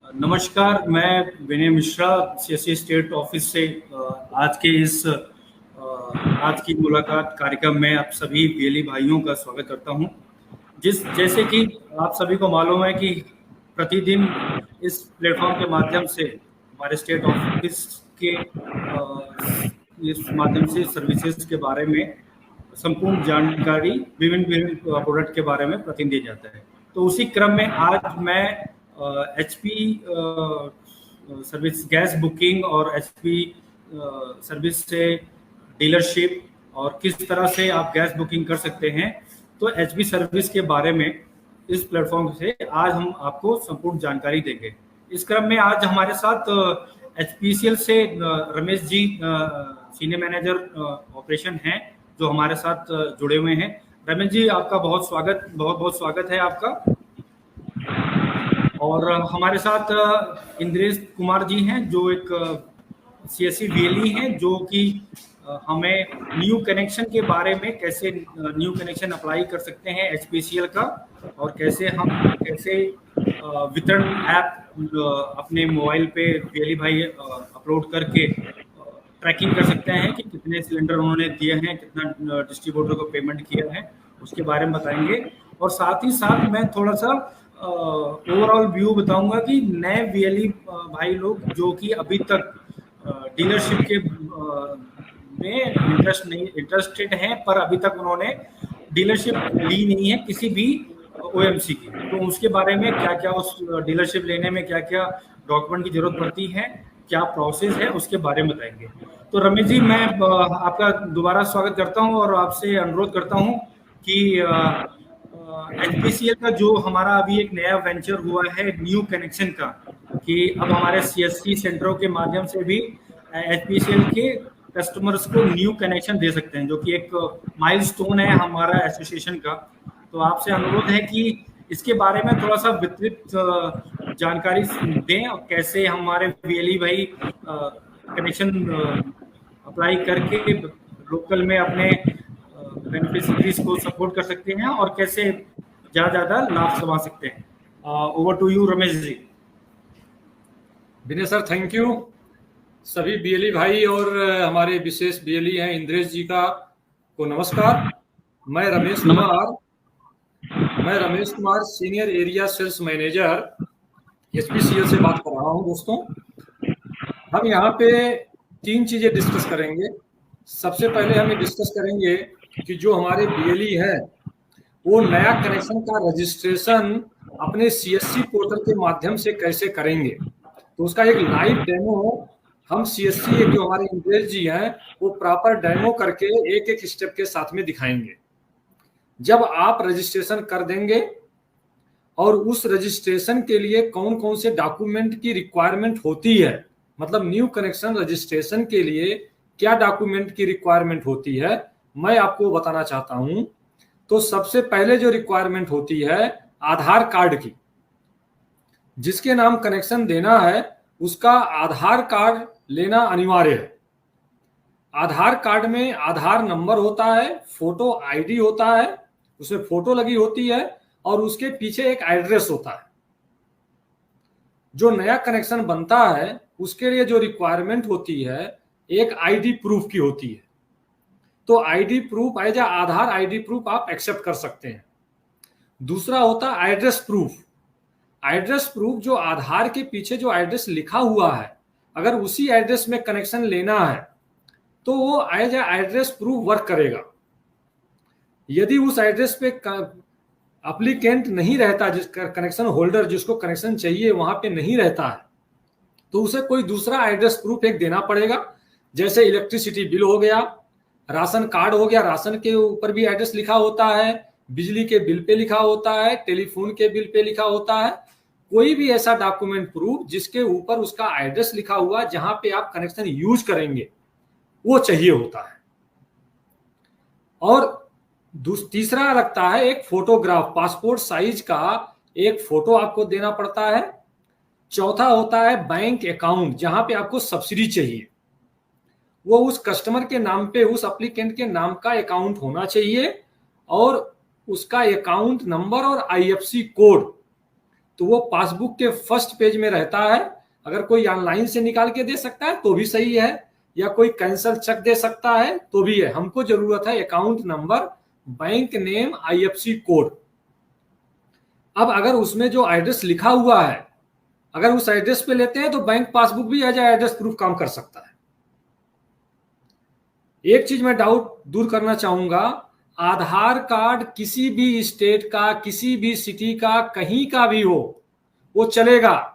नमस्कार, मैं विनय Mishra CSC state office से आज के आज की मुलाकात कार्यक्रम में आप सभी बीएलई भाइयों का स्वागत करता हूं। जैसे कि आप सभी को मालूम है कि प्रतिदिन इस प्लेटफॉर्म के माध्यम से हमारे स्टेट ऑफिस के इस माध्यम से सर्विसेज के बारे में संपूर्ण जानकारी विभिन्न विभिन्न प्रोडक्ट के बारे में प्रतिदिन दिया जाता है। तो उसी क्रम में आज मैं एचपी सर्विस गैस बुकिंग और एचपी सर्विस से डीलरशिप और किस तरह से आप गैस बुकिंग कर सकते हैं, तो एचपी सर्विस के बारे में इस प्लेटफॉर्म से आज हम आपको संपूर्ण जानकारी देंगे। इस क्रम में आज हमारे साथ एचपीसीएल से Ramesh ji senior manager operation हैं जो हमारे साथ जुड़े हुए हैं। रमेश जी, आपका बहुत बहुत स्वागत है आपका। और हमारे साथ इंद्रेश कुमार जी हैं जो एक सीएससी बीएलई हैं, जो कि हमें न्यू कनेक्शन के बारे में कैसे न्यू कनेक्शन अप्लाई कर सकते हैं एचपीसीएल का, और कैसे वितरण ऐप अपने मोबाइल पे बीएलई भाई अपलोड करके ट्रैकिंग कर सकते हैं कि कितने सिलेंडर उन्होंने दिए हैं, कितना डिस्ट्रीब्यूटर को पेमेंट किया है, उसके बारे में बताएंगे। और साथ ही साथ मैं थोड़ा सा ओवरऑल व्यू बताऊंगा कि नए बीएलई भाई लोग जो कि अभी तक डीलरशिप के में इंटरेस्टेड हैं, पर अभी तक उन्होंने डीलरशिप ली नहीं है किसी भी ओएमसी की, तो उसके बारे में क्या क्या, उस डीलरशिप लेने में क्या क्या डॉक्यूमेंट की जरूरत पड़ती है, क्या प्रोसेस है, उसके बारे में बताएंगे। तो रमेश जी, मैं आपका दोबारा स्वागत करता हूं और आपसे अनुरोध करता हूं कि एचपीसीएल का जो हमारा अभी एक नया वेंचर हुआ है न्यू कनेक्शन का, कि अब हमारे सीएससी सेंटरों के माध्यम से भी एचपीसीएल के कस्टमर्स को न्यू कनेक्शन दे सकते हैं, जो कि एक माइलस्टोन है हमारा एसोसिएशन का। तो आपसे अनुरोध है कि इसके बारे में थोड़ा सा विस्तृत जानकारी दें और कैसे हमारे बीएलई भाई कनेक्शन अप्लाई करके लोकल में अपने बेनिफिशियरीज को सपोर्ट कर सकते हैं और कैसे ज्यादा लाभ समझ सकते हैं। Over to you Ramesh ji. Vinay sir, thank you. सभी बीएलई भाई और हमारे विशेष बीएलई हैं इंद्रेश जी का को नमस्कार। मैं Ramesh Kumar senior area sales manager HPCL से बात कर रहा हूं। दोस्तों, हम यहाँ पे 3 चीजें डिस्कस करेंगे। सबसे पहले हम ये डिस्कस करेंगे कि जो हमारे बीएलई है वो नया कनेक्शन का रजिस्ट्रेशन अपने सीएससी पोर्टल के माध्यम से कैसे करेंगे, तो उसका एक लाइव डेमो हम सीएससी जो हमारे इंद्रेश जी हैं वो प्रॉपर डेमो करके एक एक स्टेप के साथ में दिखाएंगे। जब आप रजिस्ट्रेशन कर देंगे और उस रजिस्ट्रेशन के लिए कौन कौन से डॉक्यूमेंट की रिक्वायरमेंट होती है, मतलब न्यू कनेक्शन रजिस्ट्रेशन के लिए क्या डॉक्यूमेंट की रिक्वायरमेंट होती है, मैं आपको बताना चाहता हूं। तो सबसे पहले जो रिक्वायरमेंट होती है आधार कार्ड की। जिसके नाम कनेक्शन देना है उसका आधार कार्ड लेना अनिवार्य है। आधार कार्ड में आधार नंबर होता है, फोटो आईडी होता है, उसमें फोटो लगी होती है और उसके पीछे एक एड्रेस होता है। जो नया कनेक्शन बनता है उसके लिए जो रिक्वायरमेंट होती है एक आईडी प्रूफ की होती है। तो आईडी प्रूफ एज आधार आईडी प्रूफ आप एक्सेप्ट कर सकते हैं। दूसरा होता है एड्रेस प्रूफ। एड्रेस प्रूफ जो आधार के पीछे जो एड्रेस लिखा हुआ है, अगर उसी एड्रेस में कनेक्शन लेना है तो वो एज एड्रेस प्रूफ वर्क करेगा। यदि उस एड्रेस पे एप्लीकेंट नहीं रहता, जिस कनेक्शन होल्डर जिसको कनेक्शन चाहिए वहां पे नहीं रहता है, तो उसे कोई दूसरा एड्रेस प्रूफ एक देना पड़ेगा। जैसे इलेक्ट्रिसिटी बिल हो गया, राशन कार्ड हो गया, राशन के ऊपर भी एड्रेस लिखा होता है, बिजली के बिल पे लिखा होता है, टेलीफोन के बिल पे लिखा होता है। कोई भी ऐसा डॉक्यूमेंट प्रूफ जिसके ऊपर उसका एड्रेस लिखा हुआ जहां पे आप कनेक्शन यूज करेंगे वो चाहिए होता है। और तीसरा लगता है एक फोटोग्राफ, पासपोर्ट साइज का एक फोटो आपको देना पड़ता है। चौथा होता है बैंक अकाउंट, जहां पे आपको सब्सिडी चाहिए वो उस कस्टमर के नाम पे, उस एप्लीकेंट के नाम का अकाउंट होना चाहिए और उसका अकाउंट नंबर और आईएफएससी कोड तो वो पासबुक के फर्स्ट पेज में रहता है। अगर कोई ऑनलाइन से निकाल के दे सकता है तो भी सही है, या कोई कैंसल चेक दे सकता है तो भी है। हमको जरूरत है account number, bank name, IFSC code. अब अगर उसमें जो एड्रेस लिखा हुआ है, अगर उस एड्रेस पे लेते हैं तो बैंक पासबुक भी एज एड्रेस प्रूफ काम कर सकता है। एक चीज मैं डाउट दूर करना चाहूंगा, आधार कार्ड किसी भी स्टेट का, किसी भी सिटी का, कहीं का भी हो वो चलेगा।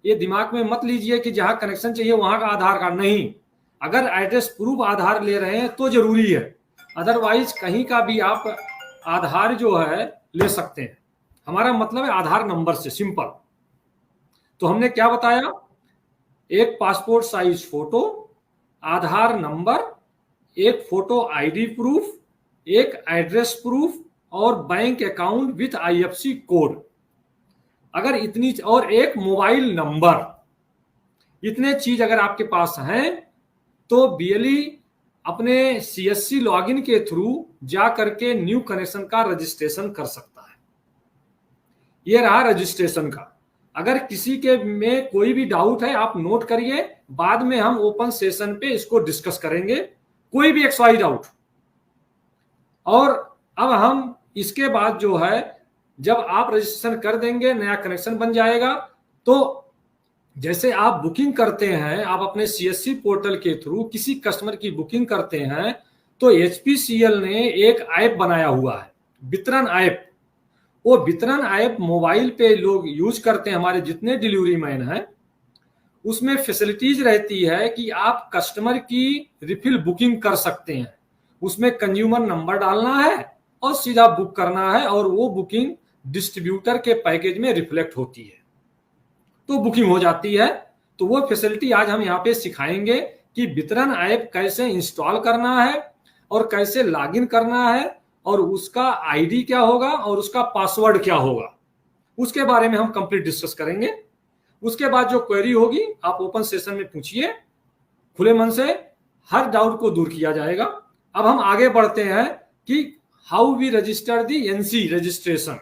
ये दिमाग में मत लीजिए कि जहां कनेक्शन चाहिए वहां का आधार कार्ड नहीं। अगर एड्रेस प्रूफ आधार ले रहे हैं तो जरूरी है, अदरवाइज कहीं का भी आप आधार जो है ले सकते हैं। हमारा मतलब है आधार नंबर से, सिंपल। तो हमने क्या बताया, एक पासपोर्ट साइज फोटो, आधार नंबर, एक फोटो ID प्रूफ, एक एड्रेस प्रूफ और bank account with IFSC code. अगर इतनी, और एक मोबाइल नंबर, इतने चीज अगर आपके पास हैं तो BLE अपने CSC लॉगिन के थ्रू जा करके न्यू कनेक्शन का रजिस्ट्रेशन कर सकता है। ये रहा रजिस्ट्रेशन का। अगर किसी के में कोई भी डाउट है आप नोट करिए, बाद में हम ओपन सेशन पे इसको डिस्कस करेंगे, कोई भी XY डाउट। और अब हम इसके बाद जो है, जब आप रजिस्ट्रेशन कर देंगे, नया कनेक्शन बन जाएगा, तो जैसे आप बुकिंग करते हैं, आप अपने CSC पोर्टल के थ्रू किसी कस्टमर की बुकिंग करते हैं, तो HPCL ने एक ऐप बनाया हुआ है, वितरण ऐप। वो वितरण ऐप मोबाइल पे लोग यूज करते हैं, हमारे जितने डिलीवरी मैन हैं। उसमें फैसिलिटीज रहती है कि आप कस्टमर की रिफिल बुकिंग कर सकते हैं। उसमें कंज्यूमर नंबर डालना है और सीधा बुक करना है, और वो बुकिंग डिस्ट्रीब्यूटर के पैकेज में रिफ्लेक्ट होती है, तो बुकिंग हो जाती है। तो वो फैसिलिटी आज हम यहाँ पे सिखाएंगे कि वितरण ऐप कैसे इंस्टॉल करना है और कैसे लॉगिन करना है, और उसका ID क्या होगा और उसका पासवर्ड क्या होगा, उसके बारे में हम कंप्लीट डिस्कस करेंगे। उसके बाद जो क्वेरी होगी आप ओपन सेशन में पूछिए, खुले मन से हर डाउट को दूर किया जाएगा। अब हम आगे बढ़ते हैं कि how we register the NC registration.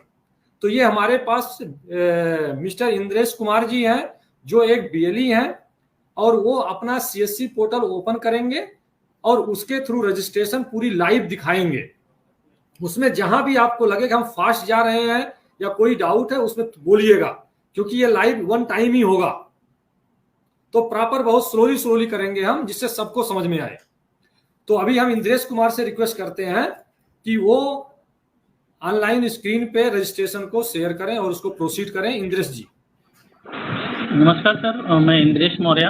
तो ये हमारे पास मिस्टर इंद्रेश कुमार जी हैं, जो एक BLE हैं, और वो अपना CSC पोर्टल ओपन करेंगे और उसके थ्रू रजिस्ट्रेशन पूरी लाइव दिखाएंगे। उसमें जहां भी आपको लगे कि हम फास्ट जा रहे हैं या कोई डाउट है उसमें बोलिएगा, क्योंकि ये लाइव वन टाइम ही होगा, तो प्रॉपर बहुत स्लोली करेंगे हम, जिससे सबको समझ में आए। तो अभी हम इंद्रेश कुमार से रिक्वेस्ट करते हैं कि वो ऑनलाइन स्क्रीन पे रजिस्ट्रेशन को शेयर करें और उसको प्रोसीड करें। इंद्रेश जी। नमस्कार सर, मैं इंद्रेश मौर्य,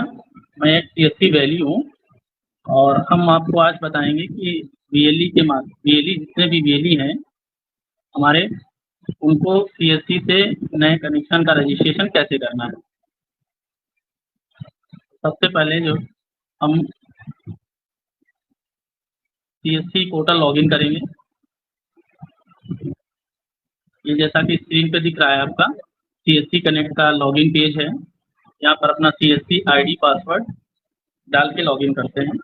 मैं एक CSC वैली हूँ, और हम आपको आज बताएंगे कि BLE जितने भी BLE हैं हमारे, उनको CSC से नए कनेक्शन का रजिस्ट्रेशन कैसे करना है। सबसे पहले जो हम CSC पोर्टल लॉगिन करेंगे, ये जैसा कि स्क्रीन पे दिख रहा है आपका CSC कनेक्ट का लॉगिन पेज है। यहाँ पर अपना CSC ID पासवर्ड डाल के लॉगिन करते हैं।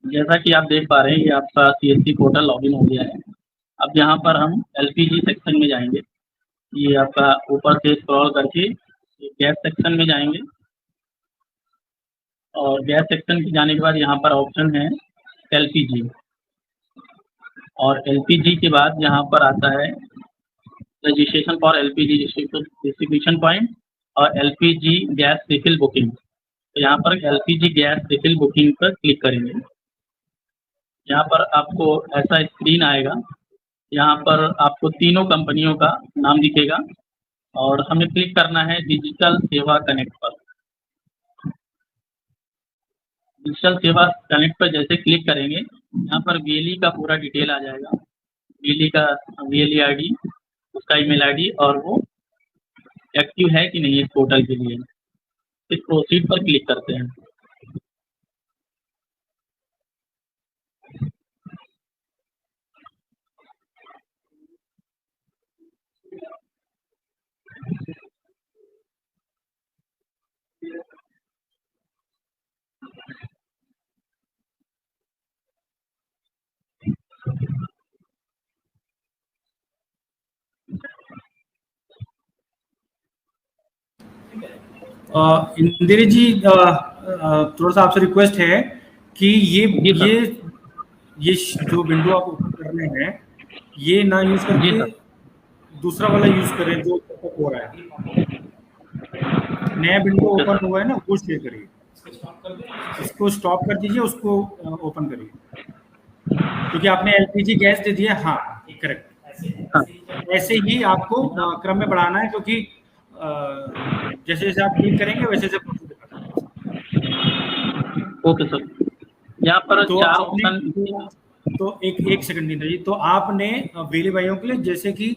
जैसा कि आप देख पा रहे हैं, ये आपका CSC पोर्टल लॉगिन हो गया है। अब यहाँ पर हम LPG सेक्शन में जाएंगे। ये आपका ऊपर से स्क्रॉल करके गैस सेक्शन में जाएंगे, और गैस सेक्शन के जाने के बाद यहाँ पर ऑप्शन है LPG, और LPG के बाद यहाँ पर आता है registration for LPG distribution point और LPG गैस रिफिल बुकिंग। तो यहाँ पर LPG गैस रिफिल बुकिंग पर क्लिक करेंगे। यहाँ पर आपको ऐसा स्क्रीन आएगा, यहाँ पर आपको तीनों कंपनियों का नाम दिखेगा, और हमें क्लिक करना है डिजिटल सेवा कनेक्ट पर। डिजिटल सेवा कनेक्ट पर जैसे क्लिक करेंगे, यहाँ पर BLE का पूरा डिटेल आ जाएगा, BLE का BLE ID, उसका ईमेल ID, और वो एक्टिव है कि नहीं इस पोर्टल के लिए। फिर प्रोसीड पर क्लिक करते हैं। इंदिरा जी, थोड़ा सा आपसे रिक्वेस्ट है कि ये जो विंडो आप ओपन कर रहे हैं ये ना यूज करके दूसरा वाला यूज करें जो हो रहा है, नया विंडो ओपन हुआ है ना, वो शेयर करिए, इसको स्टॉप कर दीजिए, उसको ओपन करिए, क्योंकि आपने एलपीजी गैस दे दिया। हाँ, करेक्ट। ऐसे ही आपको क्रम में बढ़ाना है, क्योंकि जैसे जैसे आप क्लिक करेंगे वैसे वैसे प्रोसेस दिखाता है। ओके सर, यहाँ पर तो चार ऑप्शन। तो एक सेकंड नहीं जी, तो आपने वेली भाइयों के लिए, जैसे कि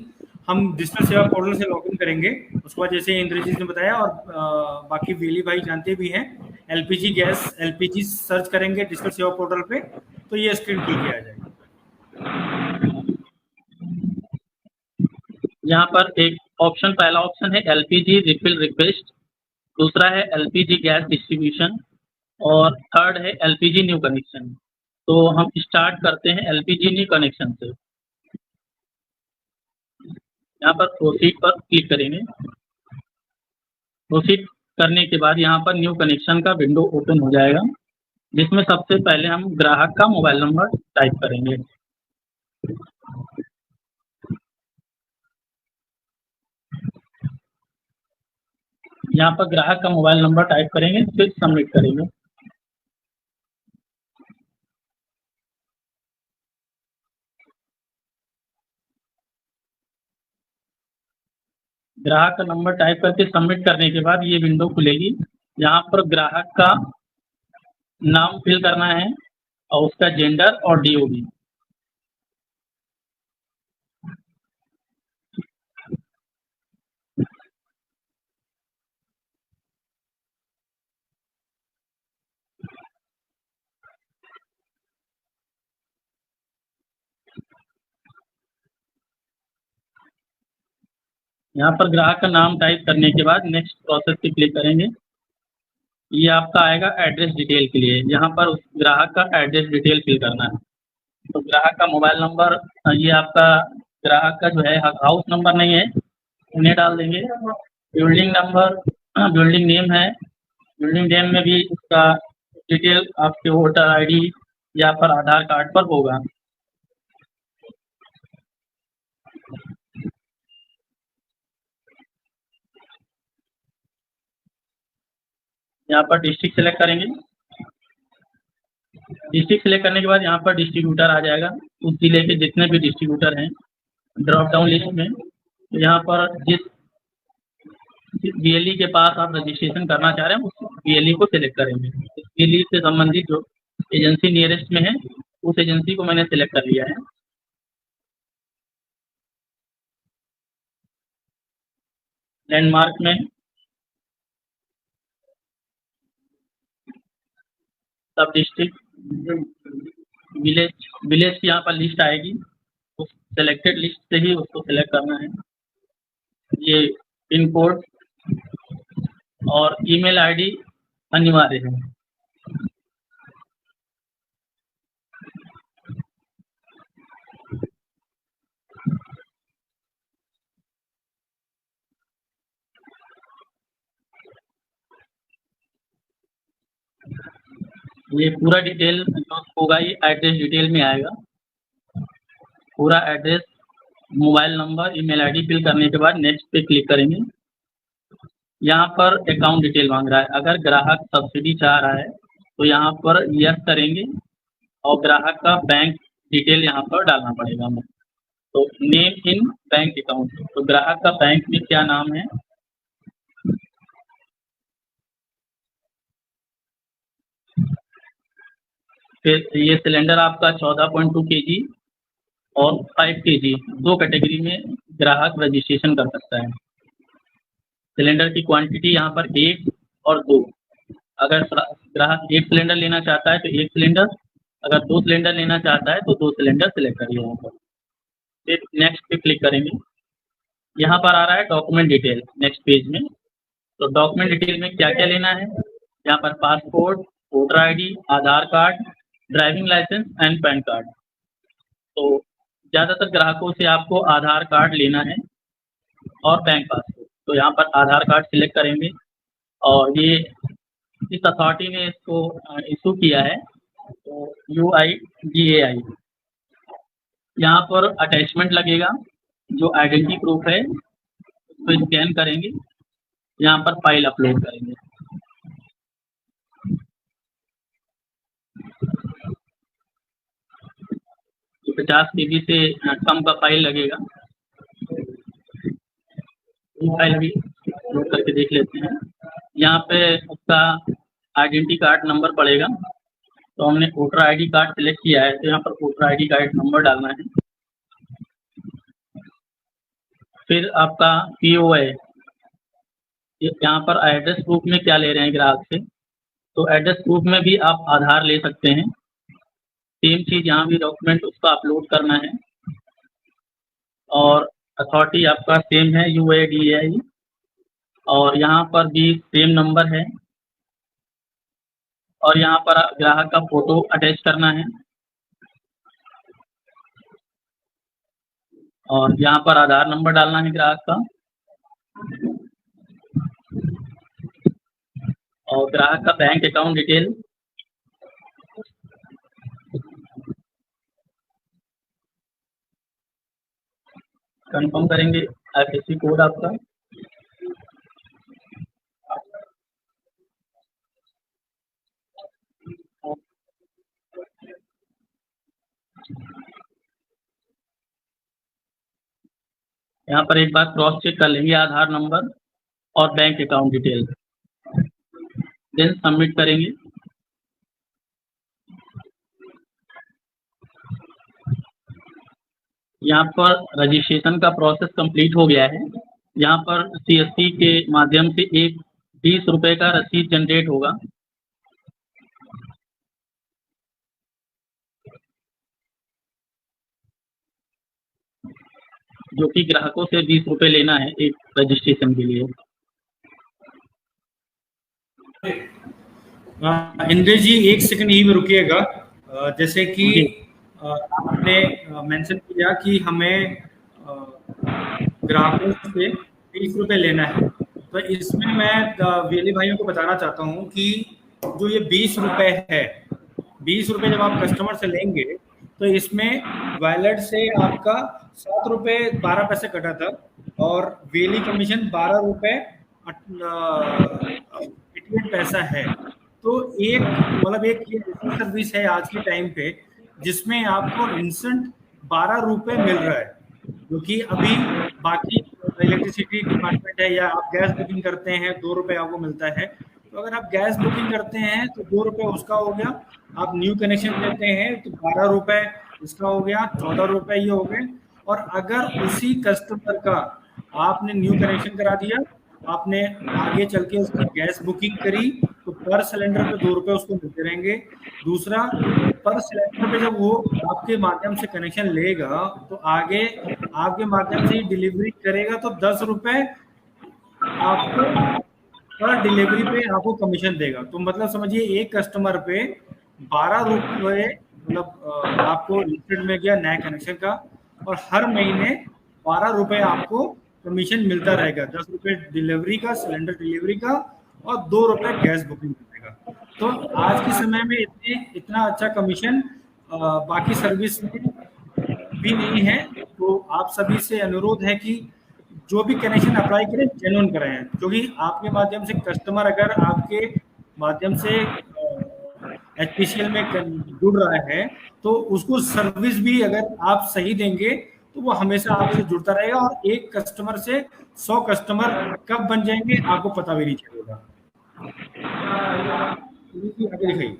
हम डिजिटल सेवा पोर्टल से लॉगिन करेंगे, उसके बाद जैसे इंद्रजीत ने बताया और बाकी वेली भाई जानते भी हैं, एलपीजी गैस, एलपीजी सर्च करेंगे डिजिटल सेवा पोर्टल पे तो ये स्क्रीन खुल के आ जाएगी। यहाँ पर एक ऑप्शन, पहला ऑप्शन है एलपीजी रिफिल रिक्वेस्ट, दूसरा है एलपीजी गैस डिस्ट्रीब्यूशन और थर्ड है एलपीजी न्यू कनेक्शन। तो हम स्टार्ट करते हैं एलपीजी न्यू कनेक्शन से। यहाँ पर प्रोसीड पर क्लिक करेंगे। प्रोसीड करने के बाद यहाँ पर न्यू कनेक्शन का विंडो ओपन हो जाएगा, जिसमें सबसे पहले हम ग्राहक का मोबाइल नंबर टाइप करेंगे। यहाँ पर ग्राहक का मोबाइल नंबर टाइप करेंगे, फिर सबमिट करेंगे। ग्राहक का नंबर टाइप करके सबमिट करने के बाद ये विंडो खुलेगी। यहाँ पर ग्राहक का नाम फिल करना है और उसका जेंडर और डीओबी। यहाँ पर ग्राहक का नाम टाइप करने के बाद नेक्स्ट प्रोसेस पे क्लिक करेंगे। ये आपका आएगा एड्रेस डिटेल के लिए, यहाँ पर उस ग्राहक का एड्रेस डिटेल फिल करना है। तो ग्राहक का मोबाइल नंबर, ये आपका ग्राहक का जो है हाउस नंबर नहीं है, उन्हें डाल देंगे। बिल्डिंग नंबर, बिल्डिंग नेम है, बिल्डिंग नेम में भी उसका डिटेल आपके वोटर आईडी या पर आधार कार्ड पर होगा। यहाँ पर डिस्ट्रिक्ट सेलेक्ट करेंगे। डिस्ट्रिक्ट सेलेक्ट करने के बाद यहाँ पर डिस्ट्रीब्यूटर आ जाएगा, उस जिले के जितने भी डिस्ट्रीब्यूटर हैं ड्रॉप डाउन लिस्ट में। तो यहाँ पर जिस बीएलई के पास आप रजिस्ट्रेशन करना चाह रहे हैं उस बीएलई को सिलेक्ट करेंगे। बीएलई से संबंधित जो एजेंसी नियरेस्ट में है उस एजेंसी को मैंने सिलेक्ट कर लिया है। लैंडमार्क में सब डिस्ट्रिक्ट, विलेज की यहाँ पर लिस्ट आएगी, उस सेलेक्टेड लिस्ट से ही उसको सेलेक्ट करना है। ये पिन कोड और ईमेल आईडी अनिवार्य है। ये पूरा डिटेल जो होगा ये एड्रेस डिटेल में आएगा। पूरा address, mobile number, email ID fill करने के बाद नेक्स्ट पे क्लिक करेंगे। यहाँ पर अकाउंट डिटेल मांग रहा है। अगर ग्राहक सब्सिडी चाह रहा है तो यहाँ पर यस करेंगे और ग्राहक का बैंक डिटेल यहाँ पर डालना पड़ेगा हमें। तो नेम इन बैंक अकाउंट, तो ग्राहक का बैंक में क्या नाम है, फिर ये सिलेंडर आपका 14.2 kg और 5 kg, दो कैटेगरी में ग्राहक रजिस्ट्रेशन कर सकता है। सिलेंडर की क्वांटिटी यहाँ पर 1 और 2। अगर ग्राहक 1 सिलेंडर लेना चाहता है तो 1 सिलेंडर, अगर 2 सिलेंडर लेना चाहता है तो 2 सिलेंडर सिलेक्ट करिए यहाँ पर। फिर नेक्स्ट पे क्लिक करेंगे। यहाँ पर आ रहा है डॉक्यूमेंट डिटेल नेक्स्ट पेज में। तो डॉक्यूमेंट डिटेल में क्या क्या लेना है, यहाँ पर passport, voter ID, Aadhaar card, driving licence and PAN card. तो ज़्यादातर ग्राहकों से आपको आधार कार्ड लेना है और बैंक पासपोर्ट। तो यहाँ पर आधार कार्ड सिलेक्ट करेंगे। और ये इस अथॉरिटी ने इसको इशू किया है, तो UIDAI। यहाँ पर अटैचमेंट लगेगा जो आइडेंटिटी प्रूफ है, तो स्कैन करेंगे, यहाँ पर फाइल अपलोड करेंगे। तो 50 KB से कम का फाइल लगेगा। ये फाइल अभी अपलोड करके देख लेते हैं। यहाँ पे उसका आइडेंटिटी कार्ड नंबर पड़ेगा, तो हमने वोटर ID कार्ड सिलेक्ट किया है, तो यहाँ पर वोटर ID कार्ड नंबर डालना है। फिर आपका POI, यहाँ पर एड्रेस प्रूफ में क्या ले रहे हैं ग्राहक से, तो एड्रेस प्रूफ में भी आप आधार ले सकते हैं। सेम चीज़ यहाँ भी डॉक्यूमेंट उसका अपलोड करना है। और अथॉरिटी आपका सेम है UIDAI, और यहाँ पर भी सेम नंबर है। और यहाँ पर ग्राहक का फोटो अटैच करना है, और यहाँ पर आधार नंबर डालना है ग्राहक का, और ग्राहक का बैंक अकाउंट डिटेल, कंफर्म करेंगे IFSC कोड आपका। यहाँ पर एक बार क्रॉस चेक कर लेंगे आधार नंबर और bank account detail, then submit करेंगे। यहाँ पर रजिस्ट्रेशन का प्रोसेस कंप्लीट हो गया है। यहाँ पर CSC के माध्यम से एक 20 रुपये का रसीद जनरेट होगा। जो कि ग्राहकों से 20 रुपये लेना है एक रजिस्ट्रेशन के लिए। इंद्रेश जी, एक सेकंड यहीं में रुकिएगा। जैसे कि आपने मेंशन किया कि हमें ग्राहकों से 20 रुपये लेना है, तो इसमें मैं वेली भाइयों को बताना चाहता हूँ कि जो ये 20 रुपये है, 20 रुपये जब आप कस्टमर से लेंगे तो इसमें वैलेट से आपका 7 रुपये 12 पैसे कटा था, और वेली कमीशन 12 रुपये 88 पैसा है। तो एक मतलब एक ये सर्विस है आज के टाइम पे जिसमें आपको इंस्टेंट 12 रुपये मिल रहा है, जो कि अभी बाकी इलेक्ट्रिसिटी डिपार्टमेंट है या आप गैस बुकिंग करते हैं 2 रुपये आपको मिलता है। तो अगर आप गैस बुकिंग करते हैं तो 2 रुपये उसका हो गया, आप न्यू कनेक्शन लेते हैं तो 12 रुपये इसका हो गया, 14 रुपये ये हो गए। और अगर उसी कस्टमर का आपने न्यू कनेक्शन करा दिया, आपने आगे चल के उसकी गैस बुकिंग करी, तो पर सिलेंडर पे 2 रुपये उसको मिलते रहेंगे। दूसरा, पर सिलेंडर पे जब वो आपके माध्यम से कनेक्शन लेगा तो आगे आपके माध्यम से डिलीवरी करेगा तो 10 रुपये आपको पर डिलीवरी पे आपको कमीशन देगा। तो मतलब समझिए एक कस्टमर पे 12 रुपये मतलब आपको लिमिटेड में गया नया कनेक्शन का, और हर महीने 12 रुपये आपको कमीशन मिलता रहेगा। 10 रुपये डिलीवरी का, सिलेंडर डिलीवरी का, और 2 रुपये गैस बुकिंग करने का। तो आज के समय में इतना अच्छा कमीशन बाकी सर्विस में भी नहीं है। तो आप सभी से अनुरोध है कि जो भी कनेक्शन अप्लाई करें जेन्युइन कराएं, क्योंकि आपके माध्यम से कस्टमर अगर आपके माध्यम से HPCL में जुड़ रहा है तो उसको सर्विस भी अगर आप सही देंगे तो वो हमेशा आपसे जुड़ता रहेगा, और एक कस्टमर से 100 कस्टमर कब बन जाएंगे आपको पता भी नहीं चलेगा। आगे दिखाइए।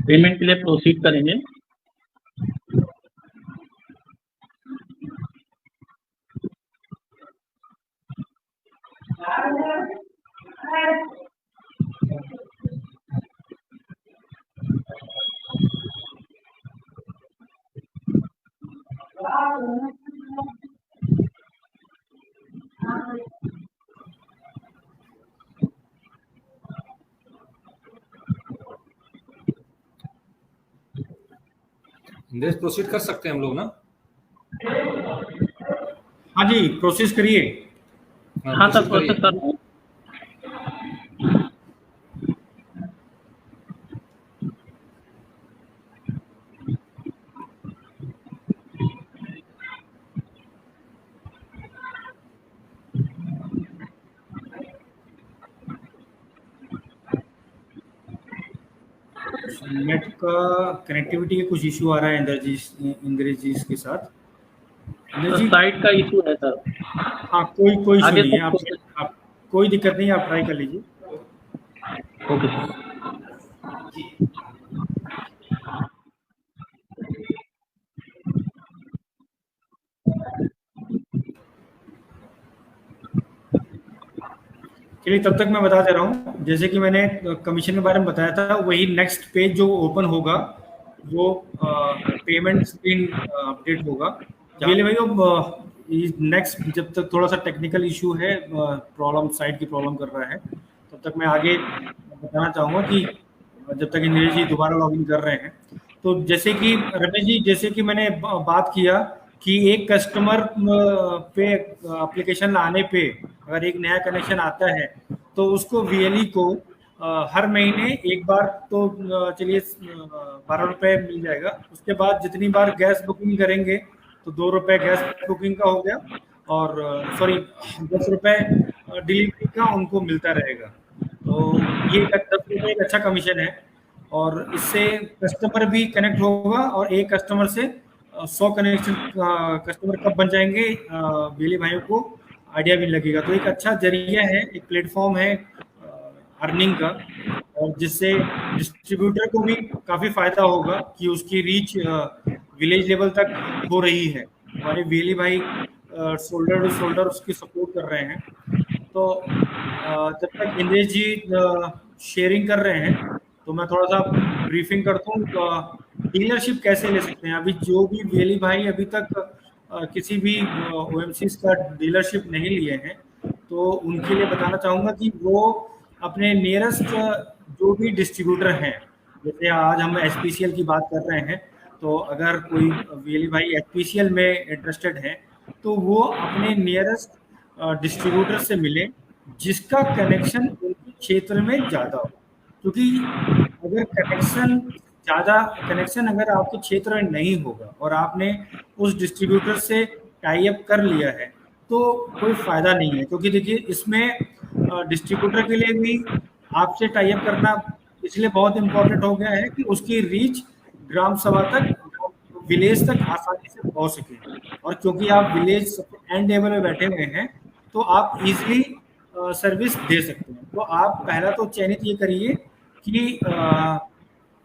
पेमेंट के लिए प्रोसीड करेंगे। इंद्रेश प्रोसीड कर सकते हैं हम लोग ना? जी प्रोसेस करिए। हाँ सर, प्रोसेस कर रहा हूँ। नेट का कनेक्टिविटी का कुछ इशू आ रहा है इंद्रेश जी के साथ। इंद्रेश जी साइट का इशू है सर। हाँ, कोई इशू आगे नहीं है, प्रोसेस। आप कोई दिक्कत नहीं है, आप ट्राई कर लीजिए। Okay sir. चलिए तब तक मैं बता दे रहा हूँ, जैसे कि मैंने कमीशन के बारे में बताया था, वही नेक्स्ट पेज जो ओपन होगा वो पेमेंट स्क्रीन अपडेट होगा। चलिए भाई, अब नेक्स्ट जब तक थोड़ा सा टेक्निकल इशू है, प्रॉब्लम साइट की प्रॉब्लम कर रहा है, तब तक मैं आगे बताना चाहूँगा कि जब तक इंद्रेश जी दोबारा लॉगिन कर रहे हैं, तो जैसे कि रमेश जी, जैसे कि मैंने बात किया कि एक कस्टमर पे एप्लीकेशन लाने पे अगर एक नया कनेक्शन आता है तो उसको वीएलई को हर महीने एक बार तो चलिए 12 रुपये मिल जाएगा। उसके बाद जितनी बार गैस बुकिंग करेंगे तो 2 रुपये गैस बुकिंग का हो गया, और सॉरी 10 रुपये डिलीवरी का उनको मिलता रहेगा। तो ये 10 रुपये एक अच्छा कमीशन है, और इससे कस्टमर भी कनेक्ट होगा, और एक कस्टमर से 100 कनेक्शन कस्टमर कब बन जाएंगे बिजली भाइयों को आइडिया भी लगेगा। तो एक अच्छा जरिया है, एक प्लेटफॉर्म है अर्निंग का, और जिससे डिस्ट्रीब्यूटर को भी काफ़ी फायदा होगा कि उसकी रीच विलेज लेवल तक हो रही है। हमारे बिजली भाई शोल्डर टू शोल्डर उसकी सपोर्ट कर रहे हैं। तो जब तक इंद्रेश जी शेयरिंग कर रहे हैं तो मैं थोड़ा सा ब्रीफिंग करता हूँ। डीलरशिप कैसे ले सकते हैं? अभी जो भी वेली भाई अभी तक किसी भी ओएमसीज का डीलरशिप नहीं लिए हैं, तो उनके लिए बताना चाहूँगा कि वो अपने नियरेस्ट जो भी डिस्ट्रीब्यूटर हैं, जैसे आज हम एचपीसीएल की बात कर रहे हैं, तो अगर कोई वेली भाई एचपीसीएल में इंटरेस्टेड है तो वो अपने नियरेस्ट डिस्ट्रीब्यूटर से मिले जिसका कनेक्शन उनके क्षेत्र में ज़्यादा हो। क्योंकि अगर कनेक्शन अगर आपके क्षेत्र में नहीं होगा और आपने उस डिस्ट्रीब्यूटर से टाई अप कर लिया है तो कोई फायदा नहीं है। क्योंकि देखिए, इसमें डिस्ट्रीब्यूटर के लिए भी आपसे टाई अप करना इसलिए बहुत इम्पोर्टेंट हो गया है कि उसकी रीच ग्राम सभा तक, विलेज तक आसानी से पहुंच सके। और क्योंकि आप विलेज एंड लेवल में बैठे हुए हैं तो आप इजीली सर्विस दे सकते हैं। तो आप पहला तो चयनित ये करिए कि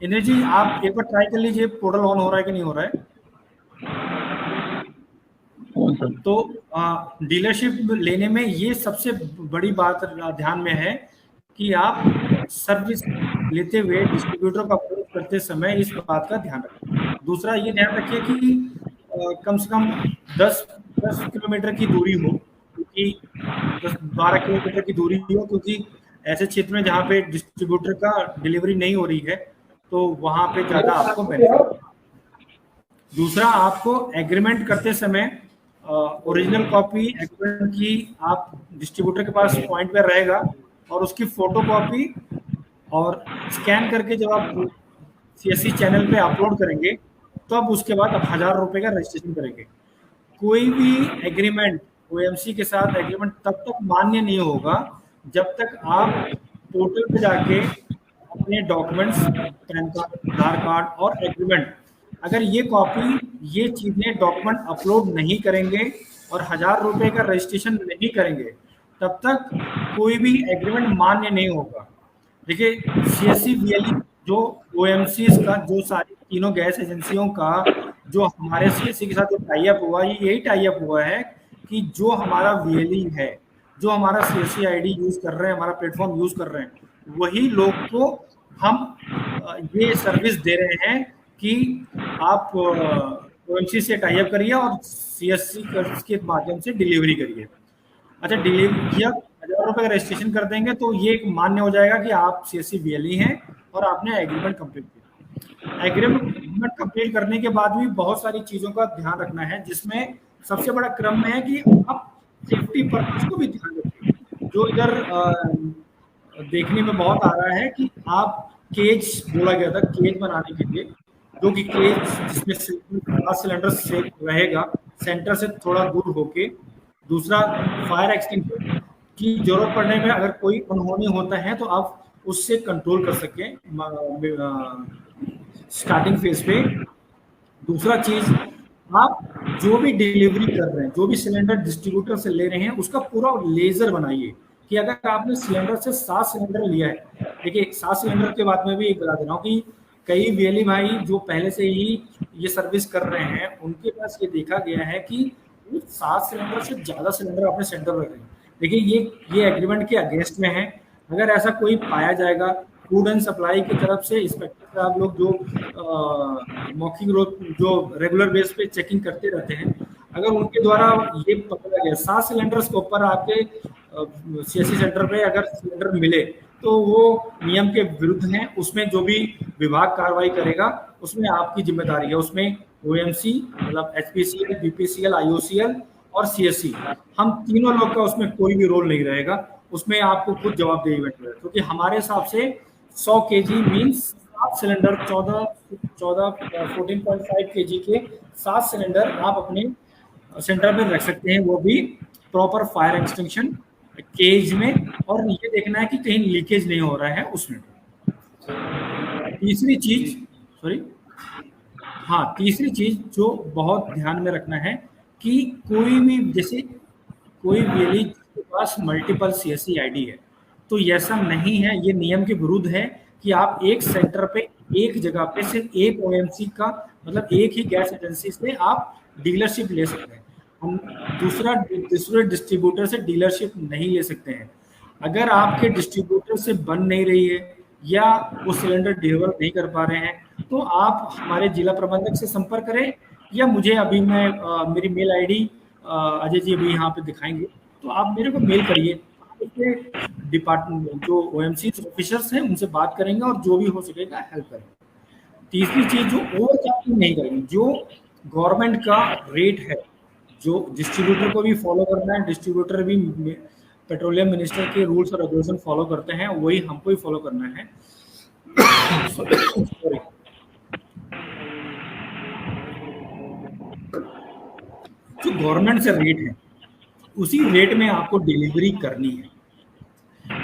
इंद्र जी आप एक बार ट्राई कर लीजिए पोर्टल ऑन हो रहा है कि नहीं हो रहा है। तो डीलरशिप लेने में ये सबसे बड़ी बात ध्यान में है कि आप सर्विस लेते हुए डिस्ट्रीब्यूटर का अप्रोच करते समय इस बात का ध्यान रखें। दूसरा ये ध्यान रखिए कि कम से कम 10 किलोमीटर की दूरी हो, क्योंकि 10-12 किलोमीटर की दूरी हो, क्योंकि ऐसे क्षेत्र में जहाँ पे डिस्ट्रीब्यूटर का डिलीवरी नहीं हो रही है तो वहाँ पे ज़्यादा आपको बेनिफिट। दूसरा, आपको एग्रीमेंट करते समय ओरिजिनल कॉपी एग्रीमेंट की आप डिस्ट्रीब्यूटर के पास पॉइंट पे रहेगा, और उसकी फोटो कॉपी और स्कैन करके जब आप सीएससी चैनल पे अपलोड करेंगे तो अब उसके बाद आप 1000 रुपये का रजिस्ट्रेशन करेंगे। कोई भी एग्रीमेंट ओएमसी के साथ एग्रीमेंट तब तक मान्य नहीं होगा जब तक आप पोर्टल पे जाके अपने डॉक्यूमेंट्स, पैन कार्ड, आधार कार्ड और एग्रीमेंट, अगर ये कॉपी, ये चीज़ें डॉक्यूमेंट अपलोड नहीं करेंगे और 1000 रुपये का रजिस्ट्रेशन नहीं करेंगे तब तक कोई भी एग्रीमेंट मान्य नहीं होगा। देखिए, सीएससी वीएलई जो ओएमसीज का, जो सारी तीनों गैस एजेंसियों का जो हमारे सीएससी के साथ टाई अप हुआ, ये यही टाई अप हुआ है कि जो हमारा वीएलई है, जो हमारा सीएससी आईडी यूज कर रहे हैं, हमारा प्लेटफॉर्म यूज कर रहे हैं, वही लोग को हम ये सर्विस दे रहे हैं कि आप ओएमसी से टाई अप करिए और सीएससी के माध्यम से डिलीवरी करिए। अच्छा, डिलीवरी या 1000 रुपये का रजिस्ट्रेशन कर देंगे तो ये एक मान्य हो जाएगा कि आप सीएससी वीएलई हैं और आपने एग्रीमेंट कंप्लीट किया। एग्रीमेंट कंप्लीट करने के बाद भी बहुत सारी चीज़ों का ध्यान रखना है, जिसमें सबसे बड़ा क्रम में है कि आप सेफ्टी पर्पज को भी ध्यान रखें। जो इधर देखने में बहुत आ रहा है कि आप केज बोला गया था, केज बनाने के लिए, जो कि केज जिसमें सिलेंडर सेफ रहेगा सेंटर से थोड़ा दूर होके। दूसरा, फायर एक्सटिंग्विशर की जरूरत पड़ने में अगर कोई अनहोनी होता है तो आप उससे कंट्रोल कर सकें स्टार्टिंग फेज पे। दूसरा चीज, आप जो भी डिलीवरी कर रहे हैं, जो भी सिलेंडर डिस्ट्रीब्यूटर से ले रहे हैं, उसका पूरा लेजर बनाइए कि अगर आपने सिलेंडर से 7 सिलेंडर लिया है, देखिए 7 सिलेंडर के बाद में भी एक बता दे रहा हूँ कि कई वीएलई भाई जो पहले से ही ये सर्विस कर रहे हैं, उनके पास ये देखा गया है कि वो 7 सिलेंडर से ज्यादा सिलेंडर अपने सेंटर पर रख रहे हैं। देखिए ये एग्रीमेंट के अगेंस्ट में है। अगर ऐसा कोई पाया जाएगा, फूड एंड सप्लाई की तरफ से इंस्पेक्टर साहब लोग जो मौखिक जो रेगुलर बेस पे चेकिंग करते रहते हैं, अगर उनके द्वारा ये पकड़ा गया 7 सिलेंडर्स के ऊपर आपके सीएससी सेंटर पे अगर सिलेंडर मिले तो वो नियम के विरुद्ध हैं। उसमें जो भी विभाग कार्रवाई करेगा उसमें आपकी जिम्मेदारी है। उसमें ओएमसी मतलब एचपीसीएल, बीपीसीएल, आईओसीएल और सीएससी, हम तीनों लोग का उसमें कोई भी रोल नहीं रहेगा। उसमें आपको खुद जवाबदेही बैठेगा, क्योंकि हमारे हिसाब से 100 केजी मीन्स 7 सिलेंडर 14.5 केजी के 7 सिलेंडर आप अपने सेंटर में रख सकते हैं, वो भी प्रॉपर फायर एक्सटिंक्शन केज में, और ये देखना है कि कहीं लीकेज नहीं हो रहा है उसमें। तीसरी चीज जो बहुत ध्यान में रखना है कि कोई भी, जैसे कोई वीएलई के पास मल्टीपल सीएससी आईडी है तो ऐसा नहीं है, ये नियम के विरुद्ध है कि आप एक सेंटर पे एक जगह पे सिर्फ एक ओएमसी का मतलब एक ही गैस एजेंसी से आप डीलरशिप ले सकते हैं। हम दूसरे डिस्ट्रीब्यूटर से डीलरशिप नहीं ले सकते हैं। अगर आपके डिस्ट्रीब्यूटर से बन नहीं रही है या वो सिलेंडर डिलीवर नहीं कर पा रहे हैं तो आप हमारे जिला प्रबंधक से संपर्क करें, या मुझे अभी मेरी मेल आईडी अजय जी अभी यहाँ पे दिखाएंगे, तो आप मेरे को मेल करिए। डिपार्टमेंट जो ओएमसी ऑफिसर्स हैं उनसे बात करेंगे और जो भी हो सकेगा हेल्प करेंगे। तीसरी चीज, जो ओवरचार्जिंग नहीं करेंगे, जो गवर्नमेंट का रेट है, जो डिस्ट्रीब्यूटर को भी फॉलो करना है, डिस्ट्रीब्यूटर भी पेट्रोलियम मिनिस्टर के रूल्स और रेगुलेशन फॉलो करते हैं, वही हमको ही फॉलो करना है। जो गवर्नमेंट से रेट है उसी रेट में आपको डिलीवरी करनी है।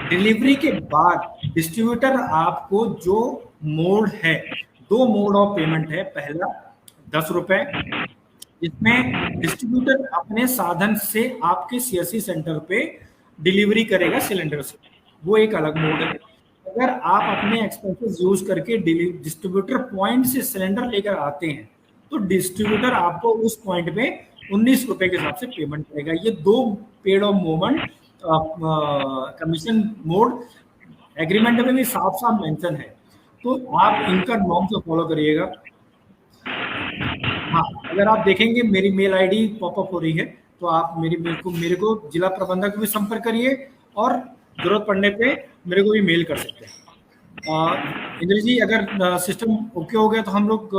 डिलीवरी के बाद डिस्ट्रीब्यूटर आपको जो मोड है, 2 मोड ऑफ पेमेंट है। पहला 10 रुपए, इसमें डिस्ट्रीब्यूटर अपने साधन से आपके सीएससी सेंटर पे डिलीवरी करेगा सिलेंडर से, वो एक अलग मोड है। अगर आप अपने एक्सपेंसेस यूज करके डिस्ट्रीब्यूटर पॉइंट से सिलेंडर लेकर आते हैं तो डिस्ट्रीब्यूटर आपको उस पॉइंट पे 19 रुपए के हिसाब से पेमेंट करेगा। ये 2 paid of moment commission mode agreement में भी साफ साफ मेंशन है, तो आप इनका नॉर्म से फॉलो करिएगा। हाँ, अगर आप देखेंगे मेरी मेल आईडी पॉपअप हो रही है तो आप मेरे को जिला प्रबंधक भी संपर्क करिए और जरूरत पड़ने पे मेरे को भी मेल कर सकते हैं। इंद्र जी, अगर सिस्टम ओके हो गया तो हम लोग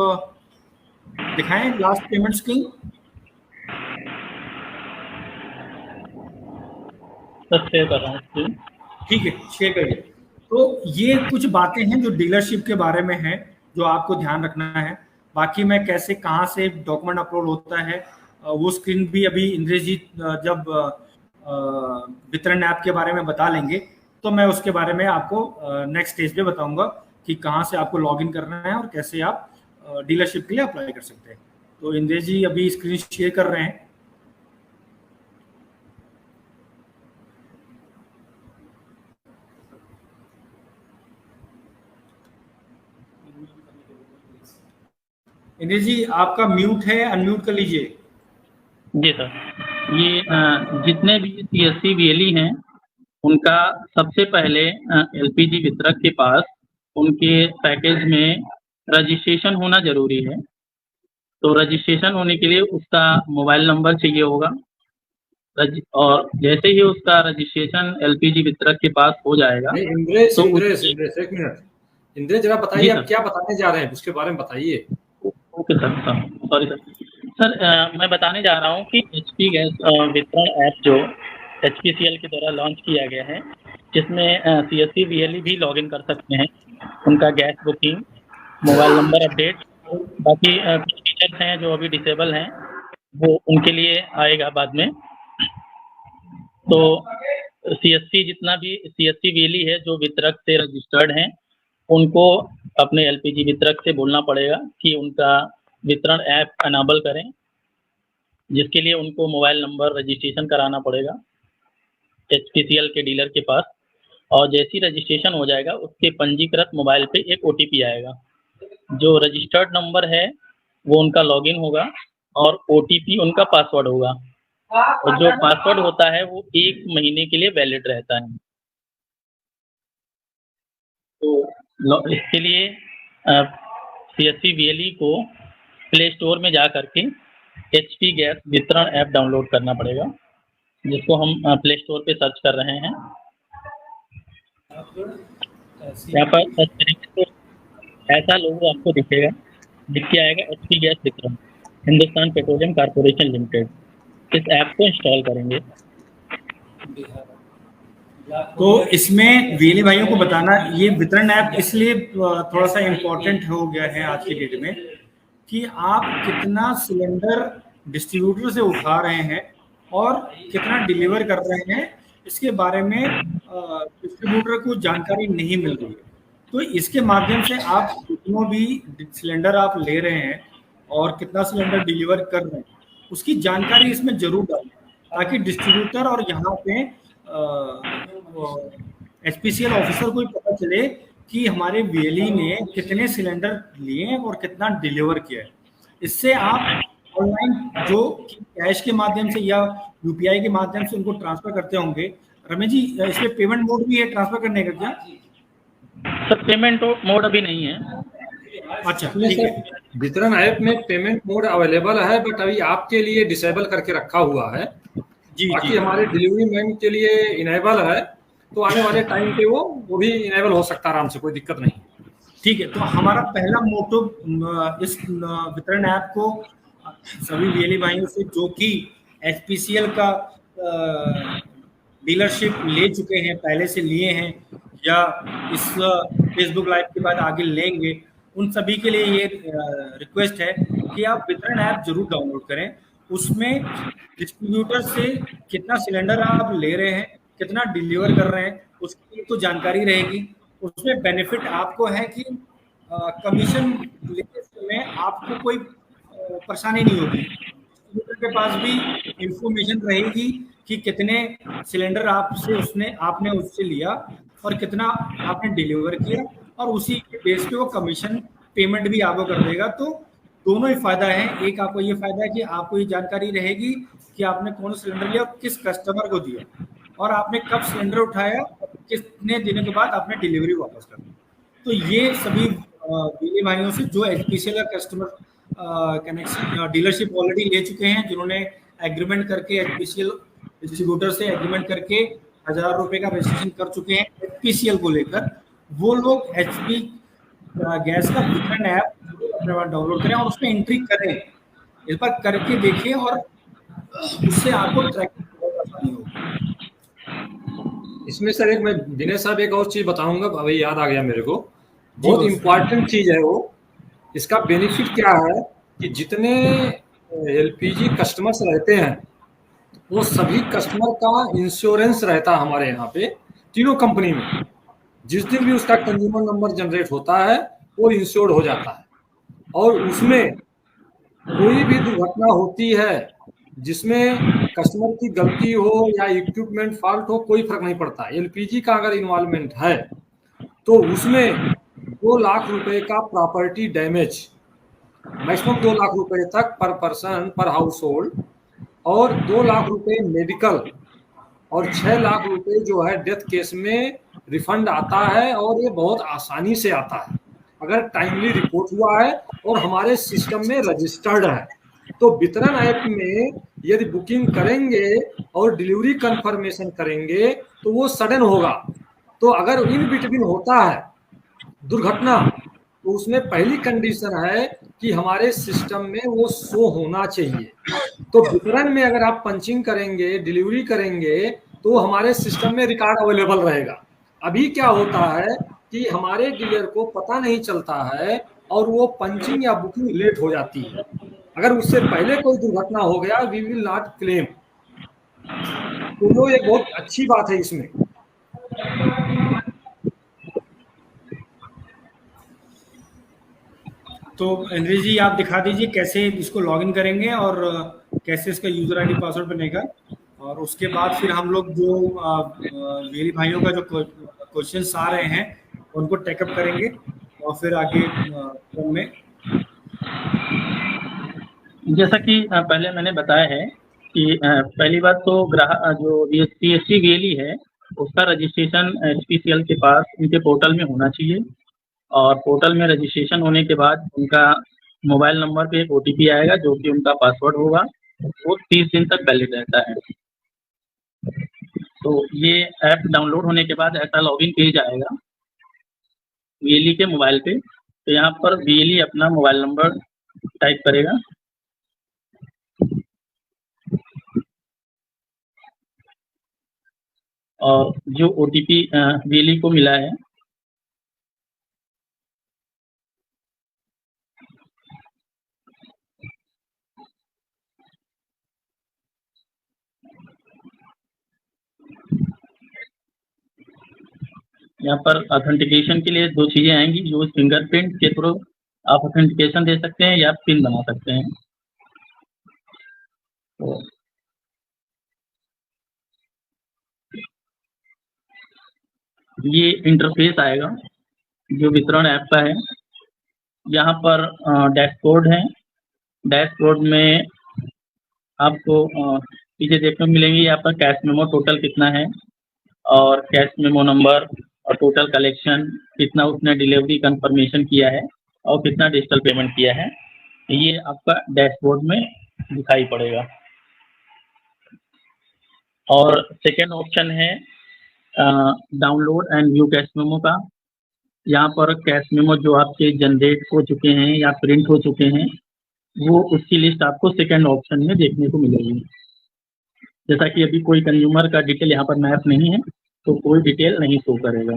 दिखाएं लास्ट पेमेंट स्कीम। शेयर कर रहा हूँ। ठीक है, शेयर करिए। तो ये कुछ बातें हैं जो डीलरशिप के बारे में है, जो आपको ध्यान रखना है। बाकी मैं कैसे कहाँ से डॉक्यूमेंट अपलोड होता है वो स्क्रीन भी अभी इंद्रेश जी जब वितरण ऐप के बारे में बता लेंगे तो मैं उसके बारे में आपको नेक्स्ट स्टेज पे बताऊंगा कि कहाँ से आपको लॉगिन करना है और कैसे आप डीलरशिप के लिए अप्लाई कर सकते हैं। तो इंद्रेश जी अभी स्क्रीन शेयर कर रहे हैं। इंद्रेश जी आपका म्यूट है, अनम्यूट कर लीजिए। जी सर, ये जितने भी सीएससी वीएलई हैं उनका सबसे पहले एलपीजी वितरक के पास उनके पैकेज में रजिस्ट्रेशन होना जरूरी है। तो रजिस्ट्रेशन होने के लिए उसका मोबाइल नंबर चाहिए होगा, और जैसे ही उसका रजिस्ट्रेशन एलपीजी वितरक के पास हो जाएगा। इंद्रेश एक मिनट, इंद्रेश जरा बताइए आप क्या बताने जा रहे हैं, उसके बारे में बताइए। Okay sir, sorry sir. Sir मैं बताने जा रहा हूँ कि एचपी गैस वितरण ऐप जो एचपीसीएल के द्वारा लॉन्च किया गया है, जिसमें सीएससी वीएलई भी लॉगिन कर सकते हैं, उनका gas booking, mobile number update, बाकी कुछ फीचर्स हैं जो अभी डिसेबल हैं, वो उनके लिए आएगा बाद में। तो सीएससी जितना भी सीएससी वीएलई है जो वितरक से रजिस्टर्ड हैं, उनको अपने एलपीजी वितरक से बोलना पड़ेगा कि उनका वितरण ऐप अनेबल करें, जिसके लिए उनको मोबाइल नंबर रजिस्ट्रेशन कराना पड़ेगा एचपीसीएल के डीलर के पास, और जैसी रजिस्ट्रेशन हो जाएगा उसके पंजीकृत मोबाइल पे एक ओटीपी आएगा। जो रजिस्टर्ड नंबर है वो उनका लॉगिन होगा और ओटीपी उनका पासवर्ड होगा, और जो पासवर्ड होता है वो 1 महीने के लिए वैलिड रहता है। तो इसके लिए सीएससी वीएलई को प्ले स्टोर में जा करके एचपी गैस वितरण ऐप डाउनलोड करना पड़ेगा, जिसको हम प्ले स्टोर पे सर्च कर रहे हैं। यहाँ पर सर्च करेंगे तो ऐसा लोगो आपको दिखेगा, लिख के आएगा एचपी गैस वितरण हिंदुस्तान पेट्रोलियम कॉर्पोरेशन लिमिटेड। इस ऐप को इंस्टॉल करेंगे। तो इसमें वीएलई भाइयों को बताना, ये वितरण ऐप इसलिए थोड़ा सा इम्पोर्टेंट हो गया है आज की डेट में कि आप कितना सिलेंडर डिस्ट्रीब्यूटर से उठा रहे हैं और कितना डिलीवर कर रहे हैं, इसके बारे में डिस्ट्रीब्यूटर को जानकारी नहीं मिल रही है। तो इसके माध्यम से आप जितनों भी सिलेंडर आप ले रहे हैं और कितना सिलेंडर डिलीवर कर रहे हैं उसकी जानकारी इसमें जरूर डालें, ताकि डिस्ट्रीब्यूटर और यहाँ पे एचपीसीएल ऑफिसर को पता चले कि हमारे वीएलई ने कितने सिलेंडर लिए और कितना डिलीवर किया है। इससे आप ऑनलाइन जो कैश के माध्यम से या यूपीआई के माध्यम से उनको ट्रांसफर करते होंगे। रमेश जी, इसमें पेमेंट मोड भी है ट्रांसफर करने का क्या? सर पेमेंट मोड अभी नहीं है। अच्छा, ठीक है। वितरण ऐप में पेमेंट मोड अवेलेबल है, बट अभी आपके लिए डिसेबल करके रखा हुआ है। जी, बाकी हमारे डिलीवरी मैन के लिए इनेबल है, तो आने वाले टाइम पे वो भी इनेबल हो सकता है आराम से, कोई दिक्कत नहीं। ठीक है, तो हमारा पहला मोटो इस वितरण ऐप को सभी वीएलई भाइयों से जो कि एचपीसीएल का डीलरशिप ले चुके हैं, पहले से लिए हैं या इस फेसबुक लाइव के बाद आगे लेंगे, उन सभी के लिए ये रिक्वेस्ट है कि आप वितरण ऐप जरूर डाउनलोड करें। उसमें डिस्ट्रीब्यूटर से कितना सिलेंडर आप ले रहे हैं, कितना डिलीवर कर रहे हैं, उसकी तो जानकारी रहेगी। उसमें बेनिफिट आपको है कि कमीशन लेते समय आपको कोई परेशानी नहीं होगी। डिस्ट्रीब्यूटर के पास भी इंफॉर्मेशन रहेगी कि कितने सिलेंडर आपने उससे लिया और कितना आपने डिलीवर किया, और उसी के बेस पे वो कमीशन पेमेंट भी आपको कर देगा। तो दोनों ही फायदा है। एक आपको ये फायदा है कि आपको ये जानकारी रहेगी कि आपने कौन सा सिलेंडर लिया, किस कस्टमर को दिया, और आपने कब सिलेंडर उठाया, कितने दिनों के बाद आपने डिलीवरी वापस कर दी। तो ये सभी वीएलई भाइयों से जो एचपीसीएल का कस्टमर कनेक्शन डीलरशिप ऑलरेडी ले चुके हैं, जिन्होंने एग्रीमेंट करके एचपीसीएल डिस्ट्रीब्यूटर से एग्रीमेंट करके 1000 रुपए का रजिस्ट्रेशन कर चुके हैं एचपीसीएल को लेकर, वो लोग एचपी गैस का वितरण ऐप डाउनलोड करें और उसमें एंट्री करें। इस बार करके देखिए और उससे आपको ट्रैकिंग बहुत आसानी होगी। इसमें सर एक मैं दिनेश साहब एक और चीज बताऊंगा, अभी याद आ गया मेरे को, बहुत इम्पोर्टेंट चीज है वो। इसका बेनिफिट क्या है कि जितने एलपीजी कस्टमर्स रहते हैं वो सभी कस्टमर का इंश्योरेंस रहता है हमारे यहाँ पे तीनों कंपनी में। जिस दिन भी उसका कंज्यूमर नंबर जनरेट होता है वो इंश्योर्ड हो जाता है, और उसमें कोई भी दुर्घटना होती है जिसमें कस्टमर की गलती हो या इक्विपमेंट फॉल्ट हो, कोई फर्क नहीं पड़ता। एलपीजी का अगर इन्वॉल्वमेंट है तो उसमें 2 लाख रुपए का प्रॉपर्टी डैमेज, मैक्सिमम 2 लाख रुपए तक पर पर्सन पर हाउस होल्ड, और 2 लाख रुपए मेडिकल, और 6 लाख रुपए जो है डेथ केस में रिफंड आता है। और ये बहुत आसानी से आता है अगर टाइमली रिपोर्ट हुआ है और हमारे सिस्टम में रजिस्टर्ड है। तो वितरण ऐप में यदि बुकिंग करेंगे और डिलीवरी कंफर्मेशन करेंगे तो वो सडन होगा। तो अगर इन बिटवीन होता है दुर्घटना तो उसमें पहली कंडीशन है कि हमारे सिस्टम में वो शो होना चाहिए। तो वितरण में अगर आप पंचिंग करेंगे, डिलीवरी करेंगे, तो हमारे सिस्टम में रिकॉर्ड अवेलेबल रहेगा। अभी क्या होता है कि हमारे डीलर को पता नहीं चलता है और वो पंचिंग या बुकिंग लेट हो जाती है। अगर उससे पहले कोई दुर्घटना हो गया, वी विल नॉट क्लेम। तो ये बहुत अच्छी बात है इसमें। तो इंद्रेश जी आप दिखा दीजिए कैसे इसको लॉगिन करेंगे और कैसे इसका यूजर आईडी पासवर्ड बनेगा, और उसके बाद फिर हम लोग जो मेरी भाइयों का जो क्वेश्चंस आ रहे हैं उनको टेकअप करेंगे और फिर आगे क्रम में। जैसा कि पहले मैंने बताया है कि पहली बात तो ग्राहक जो CSC VLE है उसका रजिस्ट्रेशन HPCL के पास उनके पोर्टल में होना चाहिए, और पोर्टल में रजिस्ट्रेशन होने के बाद उनका मोबाइल नंबर पे एक OTP आएगा जो कि उनका पासवर्ड होगा, वो 30 दिन तक वैलिड रहता है। तो ये ऐप डाउनलोड होने के बाद ऐसा लॉगिन पेज आएगा VLE के मोबाइल पे। तो यहाँ पर VLE अपना मोबाइल नंबर टाइप करेगा, और जो OTP VLE को मिला है यहाँ पर ऑथेंटिकेशन के लिए 2 चीज़ें आएंगी, जो फिंगरप्रिंट के थ्रू आप ऑथेंटिकेशन दे सकते हैं या पिन बना सकते हैं। तो ये इंटरफेस आएगा जो वितरण ऐप का है। यहाँ पर डैशबोर्ड है, डैशबोर्ड में आपको चीज़ें देखने को मिलेंगी। यहाँ पर कैश मेमो टोटल कितना है, और कैश मेमो नंबर, और टोटल कलेक्शन कितना उसने डिलीवरी कंफर्मेशन किया है, और कितना डिजिटल पेमेंट किया है, ये आपका डैशबोर्ड में दिखाई पड़ेगा। और सेकेंड ऑप्शन है download and view cash memo का। यहाँ पर कैश मेमो जो आपके जनरेट हो चुके हैं या प्रिंट हो चुके हैं, वो उसकी लिस्ट आपको सेकेंड ऑप्शन में देखने को मिलेगी। जैसा कि अभी कोई कंज्यूमर का डिटेल यहाँ पर मैप नहीं है, तो कोई डिटेल नहीं शो करेगा।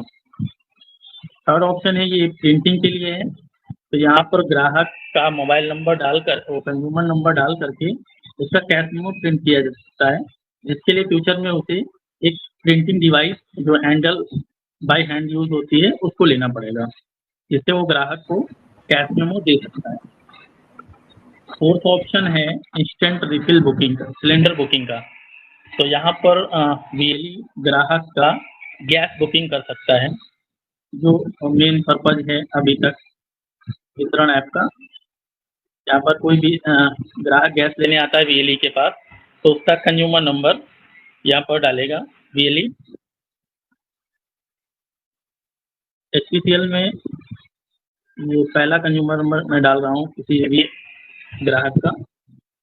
थर्ड ऑप्शन है ये प्रिंटिंग के लिए है। तो यहाँ पर ग्राहक का मोबाइल नंबर डालकर और कंज्यूमर नंबर डाल करके उसका कैश मेमो प्रिंट किया जा सकता है, जिसके लिए फ्यूचर में उसे एक प्रिंटिंग डिवाइस जो हैंडल बाय हैंड यूज होती है उसको लेना पड़ेगा, जिससे वो ग्राहक को कैश मेमो दे सकता है। फोर्थ ऑप्शन है instant refill booking, cylinder booking का। तो यहाँ पर VLE ग्राहक का गैस बुकिंग कर सकता है, जो मेन पर्पज है अभी तक वितरण ऐप का। यहाँ पर कोई भी ग्राहक गैस लेने आता है VLE के पास, तो उसका कंज्यूमर नंबर यहाँ पर डालेगा VLE। HPCL में ये पहला कंज्यूमर नंबर मैं डाल रहा हूँ किसी भी ग्राहक का।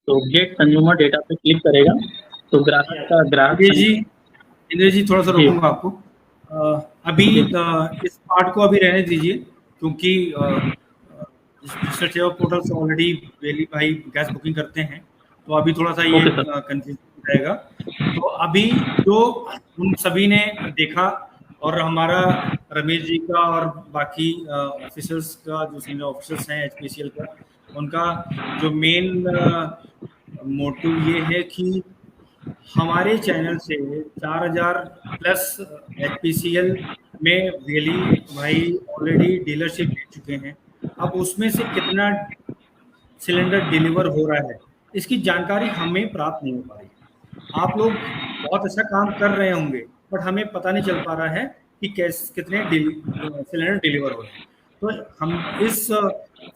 तो गेट कंज्यूमर डेटा पे क्लिक करेगा तो ग्राहक का इंद्र जी थोड़ा सा रोकूंगा आपको। अभी इस पार्ट को अभी रहने दीजिए, क्योंकि सेवा पोर्टल से ऑलरेडी वेली भाई गैस बुकिंग करते हैं, तो अभी थोड़ा सा ये कंफ्यूजन रहेगा। तो अभी जो उन सभी ने देखा, और हमारा रमेश जी का और बाकी ऑफिसर्स का, जो सीनियर ऑफिसर्स हैं HPCL का, उनका जो मेन मोटिव ये है कि हमारे चैनल से 4000 प्लस HPCL में वेली भाई ऑलरेडी डीलरशिप ले चुके हैं। अब उसमें से कितना सिलेंडर डिलीवर हो रहा है, इसकी जानकारी हमें प्राप्त नहीं हो पा रही। आप लोग बहुत अच्छा काम कर रहे होंगे, बट हमें पता नहीं चल पा रहा है कि कितने सिलेंडर डिलीवर हो रहे हैं। तो हम इस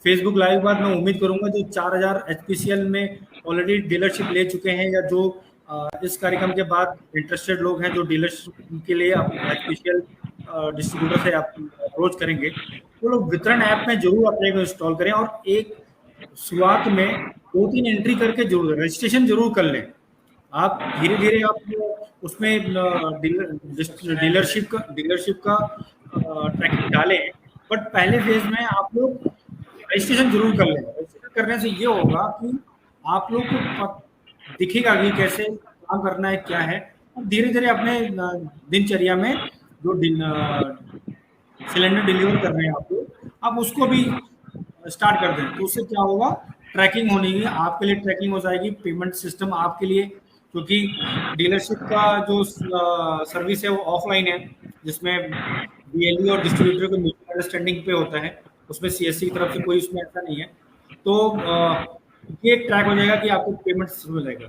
फेसबुक लाइव बाद मैं उम्मीद करूंगा जो 4000 HPCL में ऑलरेडी डीलरशिप ले चुके हैं, या जो इस कार्यक्रम के बाद इंटरेस्टेड लोग हैं जो डीलरशिप के लिए HPCL डिस्ट्रीब्यूटर से आप अप्रोच करेंगे, वो लोग वितरण ऐप में जरूर अपने को इंस्टॉल करें, और एक शुरुआत में 2-3 एंट्री करके जरूर रजिस्ट्रेशन जरूर कर लें। आप धीरे धीरे आप उसमें डीलरशिप का ट्रैकिंग डालें, बट पहले फेज में आप लोग रजिस्ट्रेशन जरूर कर लें। करने से ये होगा कि आप लोग को दिखेगा कि कैसे काम करना है, क्या है, और धीरे धीरे अपने दिनचर्या में जो सिलेंडर डिलीवर कर रहे हैं आप लोग, आप उसको भी स्टार्ट कर दें। तो उससे क्या होगा, ट्रैकिंग होनी है, आपके लिए ट्रैकिंग हो जाएगी, पेमेंट सिस्टम आपके लिए, क्योंकि डीलरशिप का जो सर्विस है वो ऑफलाइन है, जिसमें डीएलई और डिस्ट्रीब्यूटर को म्यूचुअल अंडरस्टैंडिंग पे होता है, उसमें सीएससी की तरफ से कोई उसमें ऐसा नहीं है। तो ये ट्रैक हो जाएगा कि आपको पेमेंट हो जाएगा।